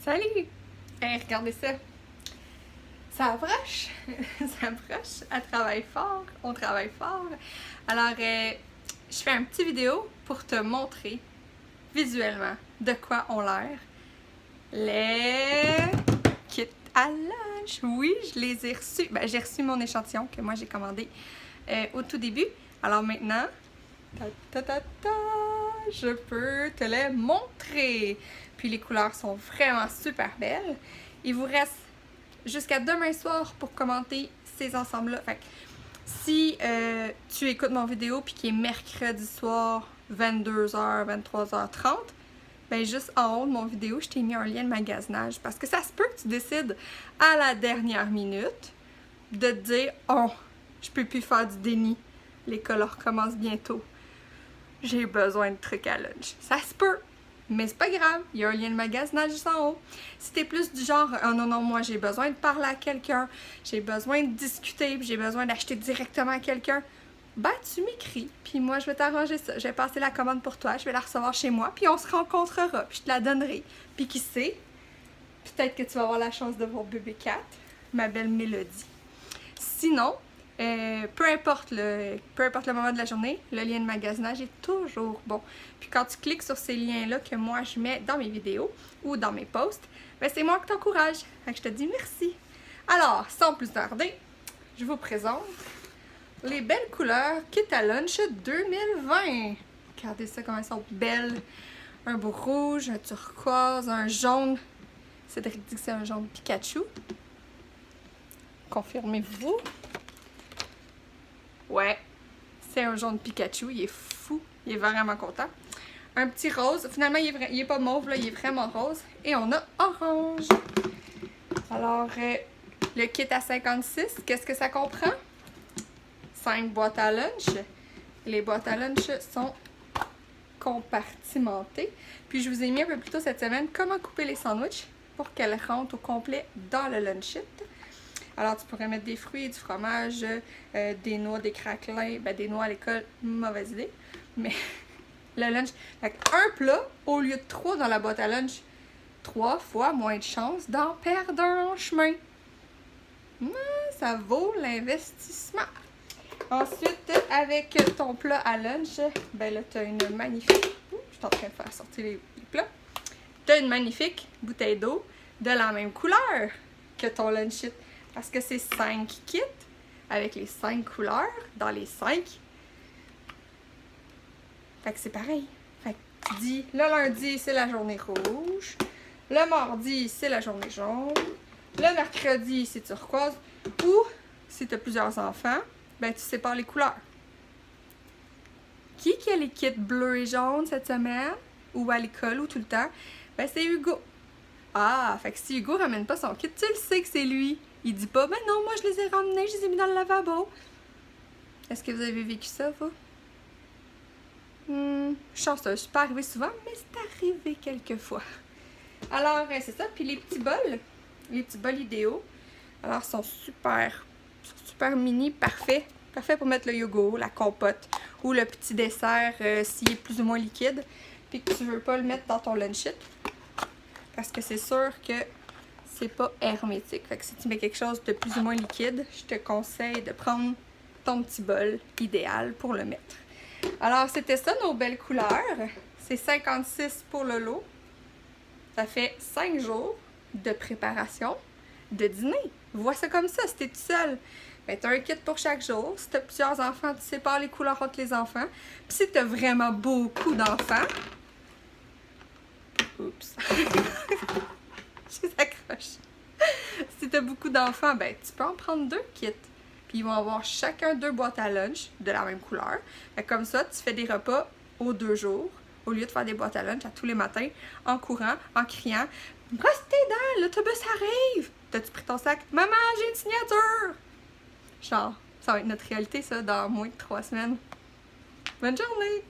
Salut! Hey, regardez ça! Ça approche! Ça approche! Elle travaille fort! On travaille fort! Alors, je fais une petite vidéo pour te montrer visuellement de quoi ont l'air les kits à lunch! Oui, je les ai reçus! Ben, j'ai reçu mon échantillon que moi j'ai commandé au tout début. Alors maintenant, je peux te les montrer! Puis les couleurs sont vraiment super belles. Il vous reste jusqu'à demain soir pour commenter ces ensembles-là. Fait que si tu écoutes mon vidéo puis qu'il est mercredi soir, 22h, 23h30, ben juste en haut de mon vidéo, je t'ai mis un lien de magasinage. Parce que ça se peut que tu décides à la dernière minute de te dire « Oh, je peux plus faire du déni. L'école recommence bientôt. J'ai besoin de trucs à lunch. » Ça se peut. Mais c'est pas grave, il y a un lien de magasinage juste en haut. Si t'es plus du genre « Oh non, non, moi j'ai besoin de parler à quelqu'un, j'ai besoin de discuter, j'ai besoin d'acheter directement à quelqu'un », ben tu m'écris, puis moi je vais t'arranger ça. Je vais passer la commande pour toi, je vais la recevoir chez moi, puis on se rencontrera, puis je te la donnerai. Puis qui sait, peut-être que tu vas avoir la chance de voir bébé Cat, ma belle Mélodie. Sinon, peu importe le moment de la journée, le lien de magasinage est toujours bon. Puis quand tu cliques sur ces liens-là que moi je mets dans mes vidéos ou dans mes posts, ben c'est moi qui t'encourage. Fait que je te dis merci. Alors, sans plus tarder, je vous présente les belles couleurs Kit à Lunch 2020. Regardez ça, comment elles sont belles. Un beau rouge, un turquoise, un jaune. Cédric dit que c'est un jaune Pikachu. Confirmez-vous. Ouais, c'est un jaune Pikachu, il est fou, il est vraiment content. Un petit rose, finalement il est pas mauve, là, il est vraiment rose. Et on a orange. Alors, le kit à 56, qu'est-ce que ça comprend? 5 boîtes à lunch. Les boîtes à lunch sont compartimentées. Puis je vous ai mis un peu plus tôt cette semaine comment couper les sandwichs pour qu'elles rentrent au complet dans le lunch it. Alors, tu pourrais mettre des fruits, du fromage, des noix, des craquelins. Ben, des noix à l'école, mauvaise idée. Mais le lunch, fait un plat au lieu de 3 dans la boîte à lunch. 3 fois moins de chances d'en perdre un en chemin. Ça vaut l'investissement. Ensuite, avec ton plat à lunch, ben là, tu as une magnifique... je suis en train de faire sortir les plats. Tu as une magnifique bouteille d'eau de la même couleur que ton lunch it. Parce que c'est 5 kits avec les 5 couleurs dans les 5. Fait que c'est pareil. Fait que tu dis, le lundi, c'est la journée rouge. Le mardi, c'est la journée jaune. Le mercredi, c'est turquoise. Ou, si tu as plusieurs enfants, ben tu sépares les couleurs. Qui a les kits bleus et jaunes cette semaine? Ou à l'école, ou tout le temps? Ben c'est Hugo. Ah, fait que si Hugo ramène pas son kit, tu le sais que c'est lui. Il dit pas, ben non, moi je les ai ramenés, je les ai mis dans le lavabo. Est-ce que vous avez vécu ça, vous? Chanceuse, c'est pas arrivé souvent, mais c'est arrivé quelques fois. Alors, c'est ça. Puis les petits bols idéaux, alors sont super mini, parfait. Parfait pour mettre le yogourt, la compote ou le petit dessert s'il est plus ou moins liquide. Puis que tu veux pas le mettre dans ton lunch it. Parce que c'est sûr que c'est pas hermétique. Fait que si tu mets quelque chose de plus ou moins liquide, je te conseille de prendre ton petit bol idéal pour le mettre. Alors, c'était ça, nos belles couleurs. C'est 56 pour le lot. Ça fait 5 jours de préparation de dîner. Vois ça comme ça, si t'es tout seul. Ben, t'as un kit pour chaque jour. Si t'as plusieurs enfants, tu sépares les couleurs entre les enfants. Puis si t'as vraiment beaucoup d'enfants... Oups! Je s'accroche. Si tu as beaucoup d'enfants, ben tu peux en prendre 2 kits. Puis ils vont avoir chacun 2 boîtes à lunch de la même couleur. Fait comme ça, tu fais des repas aux 2 jours, au lieu de faire des boîtes à lunch à tous les matins, en courant, en criant « Brosse tes dents, l'autobus arrive! » T'as-tu pris ton sac? « Maman, j'ai une signature! » Genre, ça va être notre réalité, ça, dans moins de 3 semaines. Bonne journée!